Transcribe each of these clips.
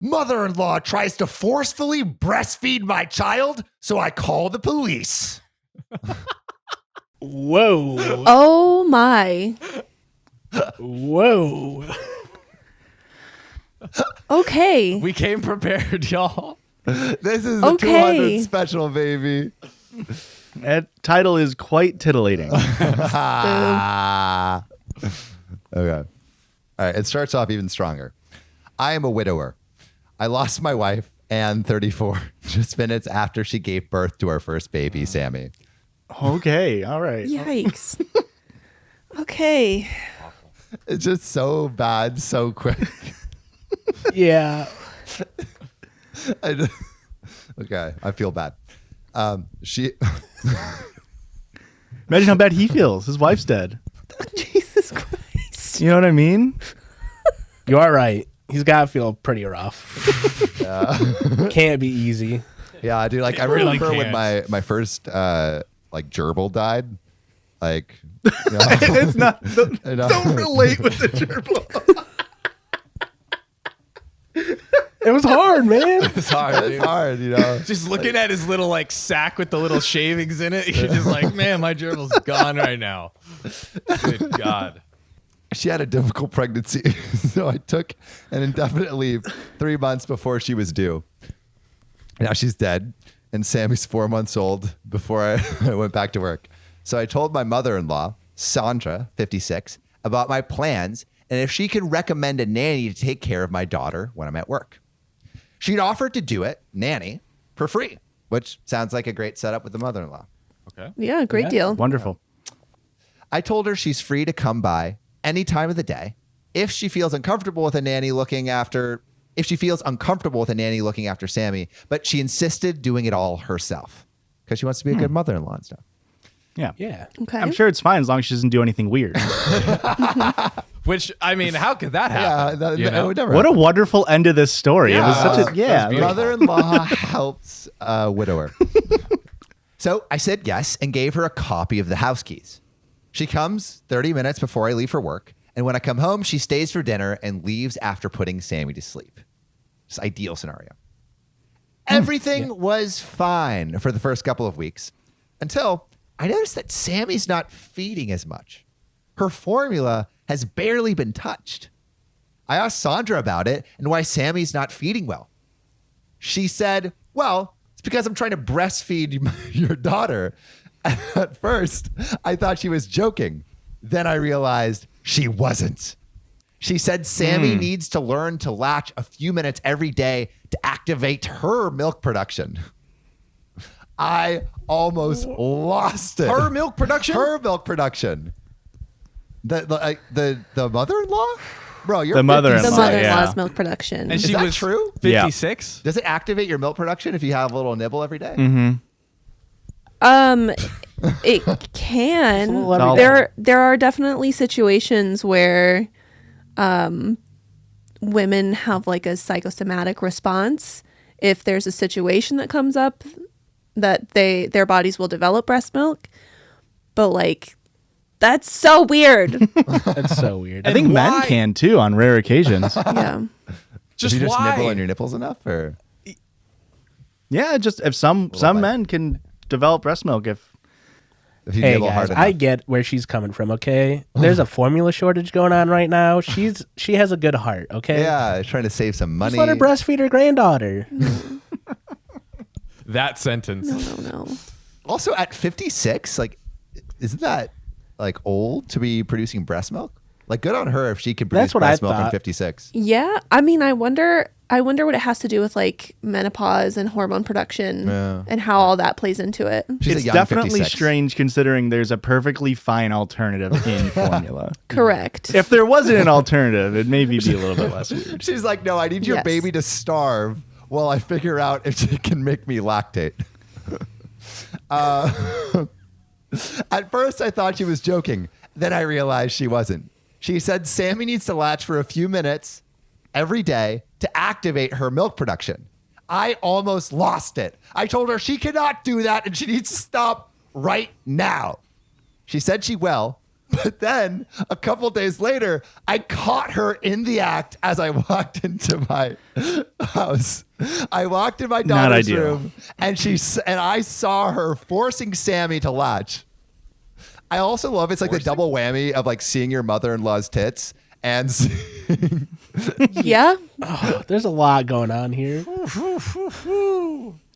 Mother-in-law tries to forcefully breastfeed my child, so I call the police. Whoa. Oh my. Whoa. Okay. We came prepared, y'all. This is the Okay. 200 special, baby. That title is quite titillating. Okay. All right. It starts off even stronger. I am a widower. I lost my wife, Anne, 34, just minutes after she gave birth to our first baby, Sammy. Okay, all right. Yikes. Okay. It's just so bad, so quick. Yeah. Okay, I feel bad. She. Imagine how bad he feels. His wife's dead. Jesus Christ. You know what I mean? You are right. He's got to feel pretty rough. Can't be easy. Yeah, dude. Like I really remember when can't. my first gerbil died. Like, you know, It's not. I know. Don't relate with the gerbil. It was hard, man. It's hard, It's dude. hard, you know. Just looking at his little like sack with the little shavings in it, you're just like, man, my gerbil's gone right now. Good God. She had a difficult pregnancy, so I took an indefinite leave 3 months before she was due. Now she's dead, and Sammy's 4 months old before I went back to work. So I told my mother-in-law, Sandra, 56, about my plans and if she could recommend a nanny to take care of my daughter when I'm at work. She'd offered to do it, nanny, for free, which sounds like a great setup with the mother-in-law. Okay. Yeah, great deal. Wonderful. I told her she's free to come by any time of the day if she feels uncomfortable with a nanny looking after Sammy, but she insisted doing it all herself because she wants to be a good mother-in-law and stuff. Yeah. Yeah. Okay. I'm sure it's fine as long as she doesn't do anything weird. Which, I mean, how could that happen? Yeah, You that know? would never What a happen. wonderful end to this story. It was Yeah. such a That yeah. was beautiful. Mother-in-law helps a widower. So I said yes and gave her a copy of the house keys. She comes 30 minutes before I leave for work. And when I come home, she stays for dinner and leaves after putting Sammy to sleep. It's an ideal scenario. Everything was fine for the first couple of weeks until I noticed that Sammy's not feeding as much. Her formula has barely been touched. I asked Sandra about it and why Sammy's not feeding well. She said, well, it's because I'm trying to breastfeed your daughter. At first, I thought she was joking. Then I realized she wasn't. She said Sammy needs to learn to latch a few minutes every day to activate her milk production. I almost lost it. Her milk production? Her milk production. The mother-in-law? Bro, you're The mother-in-law. The 56. mother-in-law's yeah. milk production. And Is she that was true? 56? Does it activate your milk production if you have a little nibble every day? It can. little every day. There are definitely situations where women have like a psychosomatic response if there's a situation that comes up that their bodies will develop breast milk. But like that's so weird. That's so weird. I think And men why? can too on rare occasions. Yeah. Just If you just why? nibble on your nipples enough, or Yeah, just if some bite. men can develop breast milk if if you Hey nibble guys, hard enough. I get where she's coming from. Okay, there's a formula shortage going on right now. She has a good heart. Okay, Yeah, trying to save some money. just let her breastfeed her granddaughter. That sentence. No. Also, at 56, like, isn't that like old to be producing breast milk? Like, good on her if she can produce That's what I breast milk in thought. 56. Yeah. I mean, I wonder what it has to do with like menopause and hormone production Yeah. and how all that plays into it. She's it's a young definitely 56. strange considering there's a perfectly fine alternative in formula. Correct. If there wasn't an alternative, it'd maybe be a little bit less weird. She's like, no, I need your Yes. baby to starve while I figure out if she can make me lactate. At first, I thought she was joking. Then I realized she wasn't. She said Sammy needs to latch for a few minutes every day to activate her milk production. I almost lost it. I told her she cannot do that and she needs to stop right now. She said she will, But then a couple days later, I caught her in the act as I walked into my house. I walked in my daughter's room, and I saw her forcing Sammy to latch. I also love it's like the double whammy of like seeing your mother-in-law's tits and seeing Yeah. Oh, there's a lot going on here.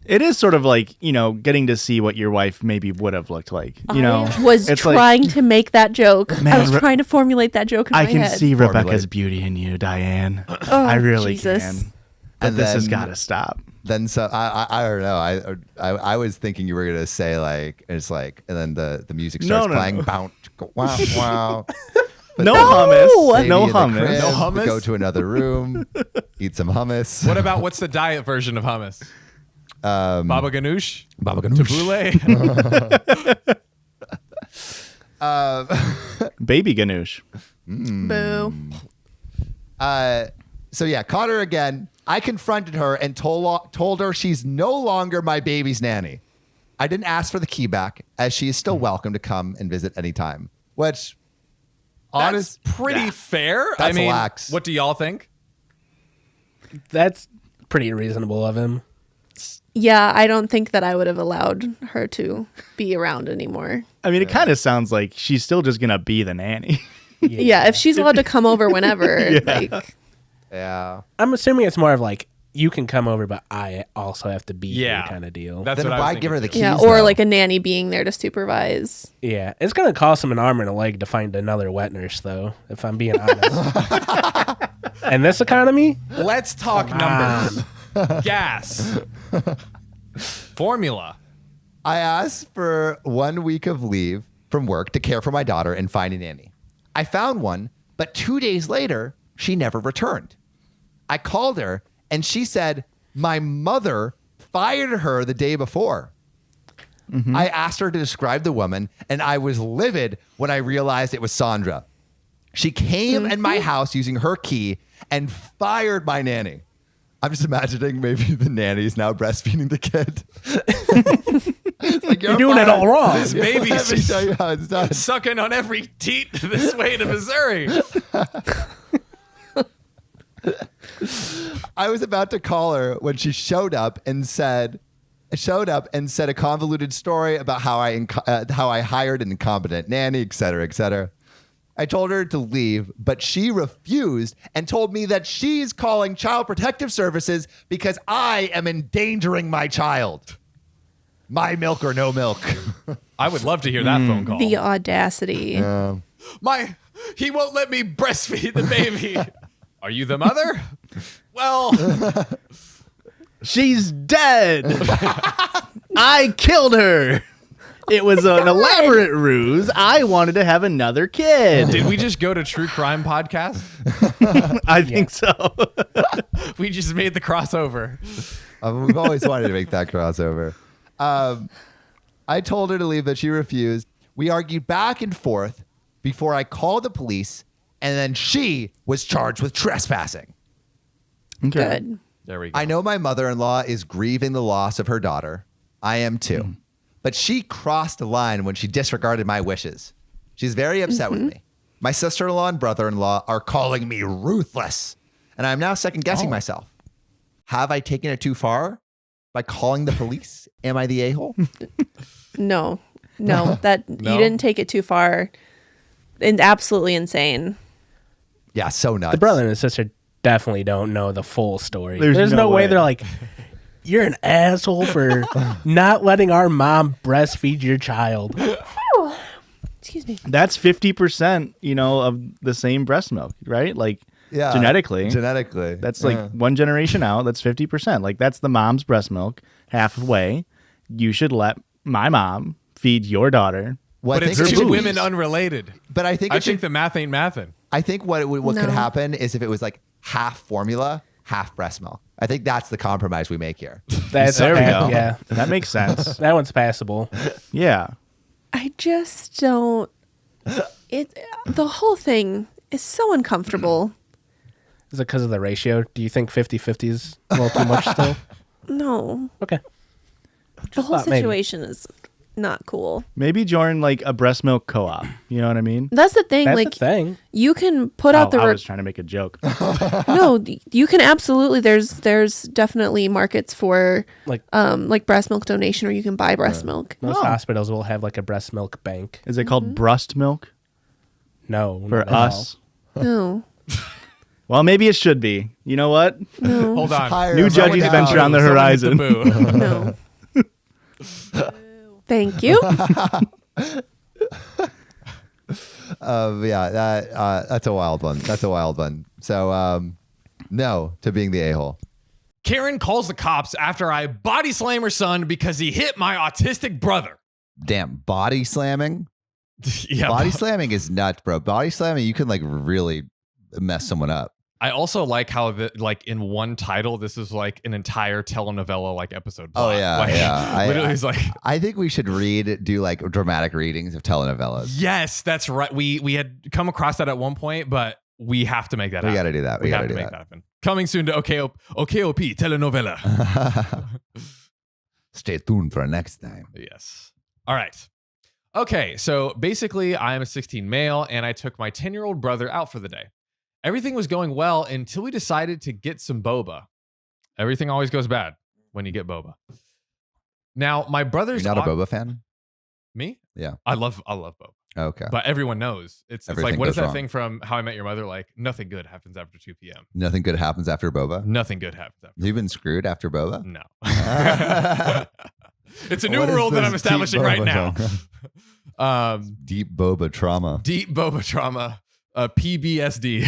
It is sort of like, getting to see what your wife maybe would have looked like. I was It's trying to make that joke. I was trying to formulate that joke in my I can head. see Rebecca's beauty in you, Diane. Oh, I really Jesus. can. But And this has then- got to stop. Then so I don't know. I was thinking you were gonna say like it's like and then the music starts No. playing. Bounce, wow, wow. No Baby hummus. No in the hummus. crib, No we hummus? go to another room, eat some hummus. What's the diet version of hummus? Baba ganoush? Baba ganoush. Tabbouleh? Baby ganoush. Boo. So yeah, caught her again. I confronted her and told her she's no longer my baby's nanny. I didn't ask for the key back, as she is still welcome to come and visit anytime. Which, That's pretty fair. That's I mean, lax. what do y'all think? That's pretty reasonable of him. Yeah, I don't think that I would have allowed her to be around anymore. I mean, it kind of sounds like she's still just going to be the nanny. Yeah, if she's allowed to come over whenever, like, yeah. I'm assuming it's more of like, you can come over, but I also have to be Yeah. here kind of deal. That's Then what I was why give her the thinking, keys? yeah, or though? like a nanny being there to supervise. Yeah, it's going to cost him an arm and a leg to find another wet nurse, though, if I'm being honest. And this economy? too. Let's talk numbers. Gas. Formula. I asked for 1 week of leave from work to care for my daughter and find a nanny. I found one, but 2 days later, she never returned. I called her and she said my mother fired her the day before. I asked her to describe the woman, and I was livid when I realized it was Sandra. She came in my house using her key and fired my nanny. I'm just imagining maybe the nanny's now breastfeeding the kid. It's like, You're doing it all wrong. This baby's Let me just tell you how it's done. sucking on every teat this way to Missouri. I was about to call her when she showed up and said a convoluted story about how I hired an incompetent nanny, et cetera, et cetera. I told her to leave, but she refused and told me that she's calling Child Protective Services because I am endangering my child. My milk or no milk. I would love to hear that phone call. The audacity. He won't let me breastfeed the baby. Are you the mother? Well, She's dead. I killed her. It was an elaborate ruse. I wanted to have another kid. did we just go to True Crime Podcast? I think so. We just made the crossover. We've always wanted to make that crossover. I told her to leave, but she refused. We argued back and forth before I called the police, and then she was charged with trespassing. Good. There we go. I know my mother-in-law is grieving the loss of her daughter. I am too. But she crossed the line when she disregarded my wishes. She's very upset with me. My sister-in-law and brother-in-law are calling me ruthless, and I'm now second-guessing myself. Have I taken it too far by calling the police? Am I the a-hole? No, that you didn't take it too far. And absolutely insane. Yeah, so nuts. The brother and sister definitely don't know the full story. There's no no way way. they're like, you're an asshole for not letting our mom breastfeed your child. Excuse me. That's 50%, of the same breast milk, right? Like genetically. Genetically. That's like one generation out. That's 50%. Like that's the mom's breast milk halfway. You should let my mom feed your daughter. Well, But it's it two should be- women unrelated. But I think I it should, think the math ain't mathin'. I think what could No. happen is if it was like half formula, half breast milk. I think that's the compromise we make here. That's There we go. Yeah, That makes sense. that one's passable. Yeah. I just don't. The whole thing is so uncomfortable. Is it because of the ratio? Do you think 50-50 is a little too much still? No, Okay. the whole thought maybe. situation is not cool. Maybe join like a breast milk co-op. You know what I mean? That's the thing. That's like the thing. you can put out I was trying to make a joke. no, you can absolutely. There's definitely markets for Like breast milk donation, or you can buy breast milk. most hospitals will have like a breast milk bank. Is it called breast milk No, for not at all. us? No, Well, maybe it should be. You know what? no, Hold on. Hire New a judges down. venture on the Someone hit horizon. boo. no. Thank you. That's a wild one. That's a wild one. So, no to being the a-hole. Karen calls the cops after I body slam her son because he hit my autistic brother. Damn, body slamming. Yeah, Body slamming is nuts, bro. Body slamming, you can like really mess someone up. I also like how like in one title, this is like an entire telenovela like episode. Oh plot. yeah, Like, yeah. literally, it's like I think we should do like dramatic readings of telenovelas. yes, that's right. We had come across that at one point, but we have to make that. We happen. got to do that. We got have to to do make that. that happen. Coming soon to OKOP telenovela. Stay tuned for next time. Yes. All right. Okay, so basically, I am a 16 male, and I took my 10-year-old brother out for the day. Everything was going well until we decided to get some boba. Everything always goes bad when you get boba. Now, my brother's You're not a boba fan? Me? Yeah. I love boba, Okay. but everyone knows it's like Everything what is goes that wrong. thing from How I Met Your Mother? Like nothing good happens after 2 p.m. Nothing good happens after boba? Nothing good happens after. You've been screwed after boba? No. It's a new What is rule that this I'm establishing deep right boba now. Deep boba trauma. Deep boba trauma, PBSD.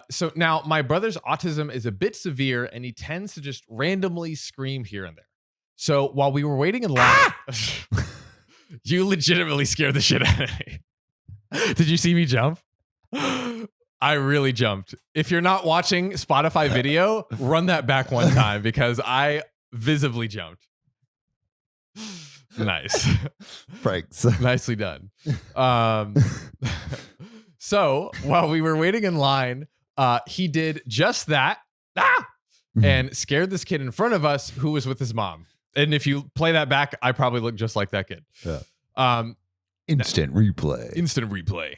So now my brother's autism is a bit severe and he tends to just randomly scream here and there. So while we were waiting in line, you legitimately scared the shit out of me. Did you see me jump? I really jumped. If you're not watching Spotify video, run that back one time because I visibly jumped. Nice. Pranks. Nicely done. So while we were waiting in line, he did just that and scared this kid in front of us who was with his mom. And if you play that back, I probably look just like that kid. Yeah. Instant replay. Instant replay.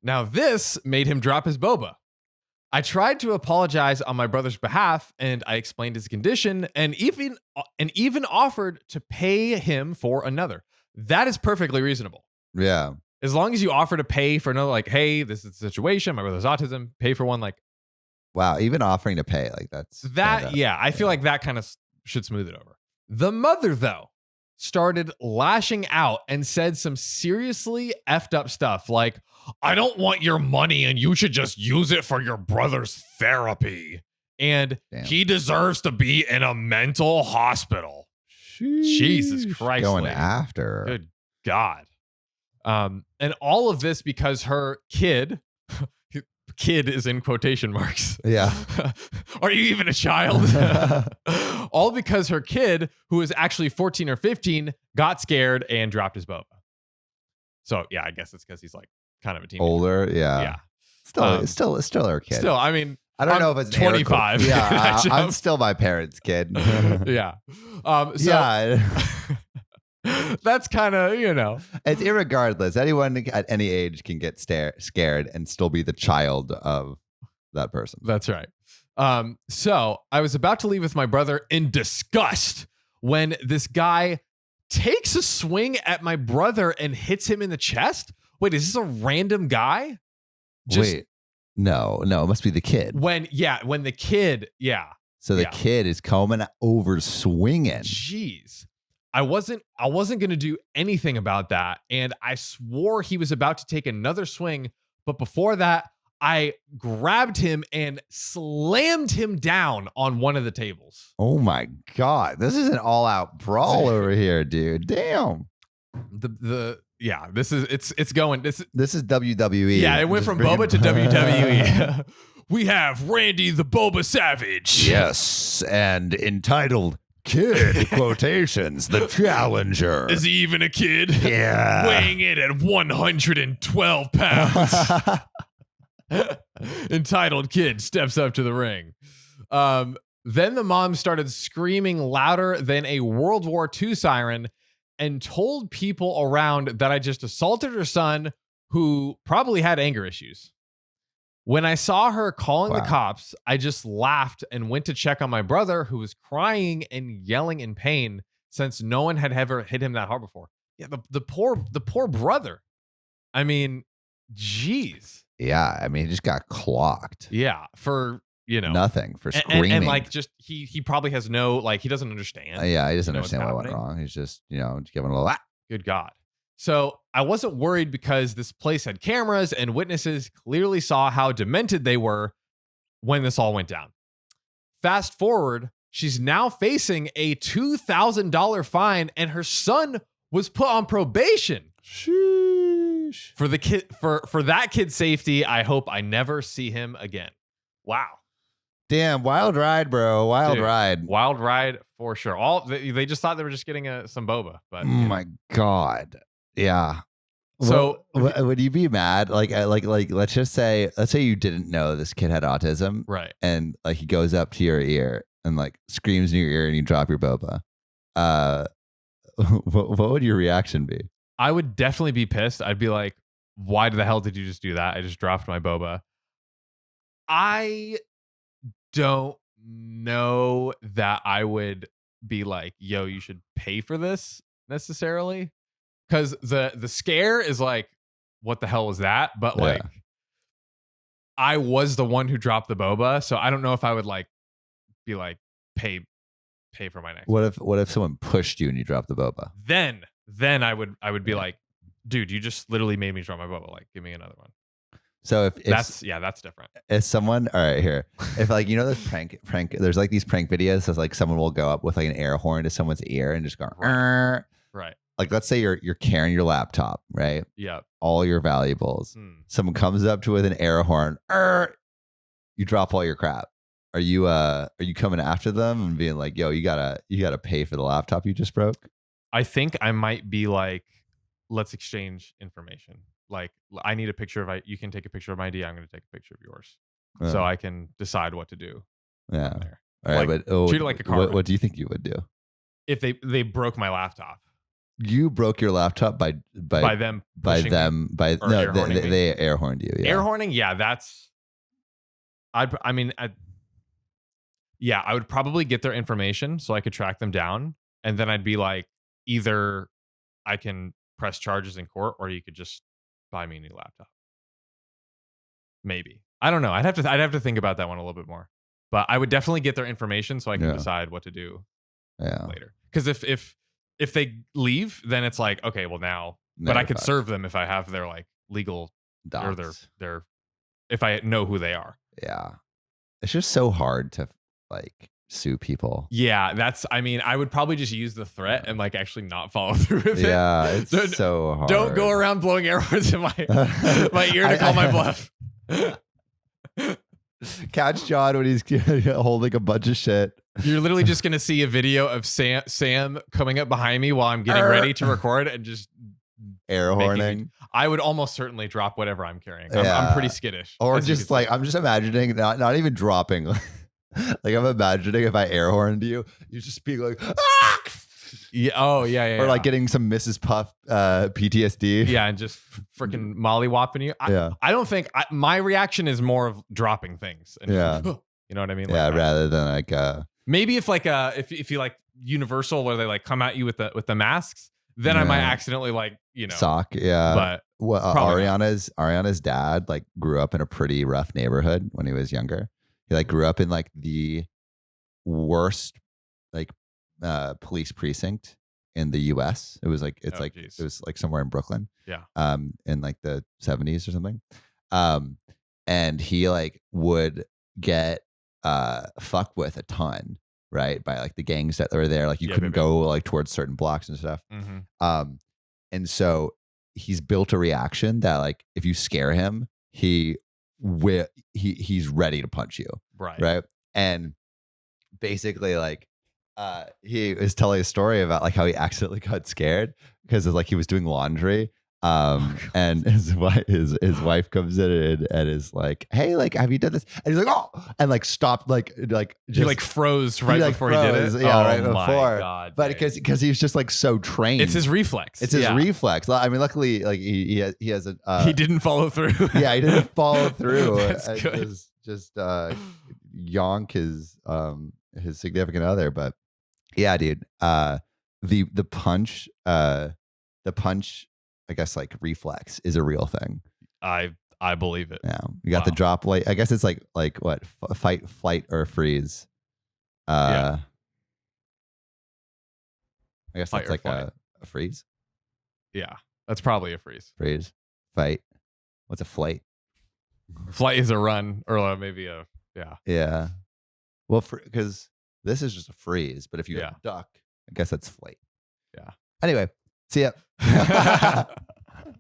Now this made him drop his boba. I tried to apologize on my brother's behalf and I explained his condition and even offered to pay him for another. That is perfectly reasonable. Yeah. As long as you offer to pay for another, like, hey, this is the situation. My brother's autism. Pay for one, like Wow. Even offering to pay, like that's that. Yeah, I feel like that kind of should smooth it over. The mother, though, started lashing out and said some seriously effed up stuff like, I don't want your money and you should just use it for your brother's therapy. And Damn. he deserves to be in a mental hospital. Jesus Christ. Going lady. after. Good God. And all of this because her kid is in quotation marks. Yeah. Are you even a child? All because her kid, who is actually 14 or 15, got scared and dropped his boba. So yeah, I guess it's because he's like kind of a teenager. Older. Yeah. Yeah. Still our kid. Still, I mean, I don't I'm know if it's 25. Yeah. I I'm still my parents' kid. yeah. Yeah. That's kind of, It's irregardless. Anyone at any age can get scared and still be the child of that person. That's right. So I was about to leave with my brother in disgust when this guy takes a swing at my brother and hits him in the chest. Wait, is this a random guy? Wait, no, it must be the kid. When the kid, So the kid is coming over swinging. Jeez. I wasn't going to do anything about that. And I swore he was about to take another swing. But before that, I grabbed him and slammed him down on one of the tables. Oh my God. This is an all-out brawl over here, dude. Damn. This is going. This is WWE. Yeah, it went from Boba to WWE. We have Randy the Boba Savage. Yes, and entitled Kid quotations, the challenger. Is he even a kid? Yeah. Weighing in at 112 pounds. Entitled kid steps up to the ring. Then the mom started screaming louder than a World War II siren and told people around that I just assaulted her son, who probably had anger issues. When I saw her calling the cops, I just laughed and went to check on my brother, who was crying and yelling in pain since no one had ever hit him that hard before. Yeah, the poor brother. I mean, geez. Yeah, I mean, he just got clocked. Yeah, for nothing, for screaming, and like just he probably has no, like, he doesn't understand. Yeah, he doesn't understand what went wrong. He's just giving a little. Good God. So I wasn't worried because this place had cameras and witnesses clearly saw how demented they were when this all went down. Fast forward, she's now facing a $2,000 fine, and her son was put on probation. Sheesh. For the kid, for that kid's safety, I hope I never see him again. Wow. Damn, wild ride, bro. Wild ride. Wild ride for sure. They just thought they were just getting some boba, but my God. Yeah. So would you be mad? Like let's say you didn't know this kid had autism, right? And like he goes up to your ear and like screams in your ear, and you drop your boba. What would your reaction be? I would definitely be pissed. I'd be like, "Why the hell did you just do that? I just dropped my boba." I don't know that I would be like, "Yo, you should pay for this," necessarily. Because the scare is like, what the hell was that? But like, I was the one who dropped the boba, so I don't know if I would like be like pay for my next. What if someone pushed you and you dropped the boba? Then I would be like, dude, you just literally made me drop my boba. Like, give me another one. So if that's different. If someone, all right, here, if like this prank, there's like these prank videos. So like someone will go up with like an air horn to someone's ear and just go, right. Like, let's say you're carrying your laptop, right? Yeah. All your valuables. Someone comes up to with an air horn. You drop all your crap. Are you coming after them and being like, yo, you gotta pay for the laptop you just broke? I think I might be like, let's exchange information. Like, I need a picture of you can take a picture of my ID. I'm going to take a picture of yours, so I can decide what to do. Yeah. All right, like, but treat it like a car. What do you think you would do if they broke my laptop? You broke your laptop by them they air horned you. Yeah. Air horning, yeah, I would probably get their information so I could track them down, and then I'd be like, either I can press charges in court, or you could just buy me a new laptop. Maybe, I don't know. I'd have to think about that one a little bit more, but I would definitely get their information so I can decide what to do later. Because if they leave, then it's like, okay, well now, but I could serve them if I have their like legal docs. Or their if I know who they are. Yeah. It's just so hard to like sue people. Yeah, I would probably just use the threat and like actually not follow through with it. Yeah, it's so hard. Don't go around blowing air horns in my ear to call my bluff. Catch John when he's holding a bunch of shit. You're literally just going to see a video of Sam coming up behind me while I'm getting ready to record and just air horning. I would almost certainly drop whatever I'm carrying. I'm pretty skittish. Or just like, I'm just imagining, not even dropping. Like I'm imagining if I air horned you just be like, ah! Yeah. Oh, yeah. Or like getting some Mrs. Puff PTSD. Yeah, and just freaking mollywhopping you. I don't think my reaction is more of dropping things. And just, you know what I mean? Yeah, like, rather than like maybe if like if you like Universal where they like come at you with the masks, then I might accidentally like sock. Yeah, but Ariana's dad like grew up in a pretty rough neighborhood when he was younger. He like grew up in like the worst like police precinct in the US. It was like it was like somewhere in Brooklyn. Yeah. In like the 70s or something. And he like would get fucked with a ton, right? By like the gangs that were there. Like you couldn't go like towards certain blocks and stuff. Mm-hmm. And so he's built a reaction that like if you scare him, he's ready to punch you. Right. And basically like he was telling a story about like how he accidentally got scared because like he was doing laundry And his wife comes in and is like, "Hey, like, have you done this?" And he's like, "Oh," and like stopped, like He like froze right before he did it. Yeah, Oh right my before. God, But Dave. because he was just like so trained. It's his reflex. It's his reflex. I mean, luckily, like he has a. He didn't follow through. Yeah, he didn't follow through. That's good. Just yonk his significant other. But yeah, dude. The punch. The punch, I guess, like reflex is a real thing. I believe it. Yeah, you got the drop light. I guess it's like what, fight, flight, or freeze. I guess Fight that's or like flight. a freeze. Yeah, that's probably a freeze. Freeze, fight. What's a flight? Flight is a run, or maybe a Yeah. Well, because this is just a freeze, but if you Yeah. duck, I guess that's flight. Yeah. Anyway, see ya.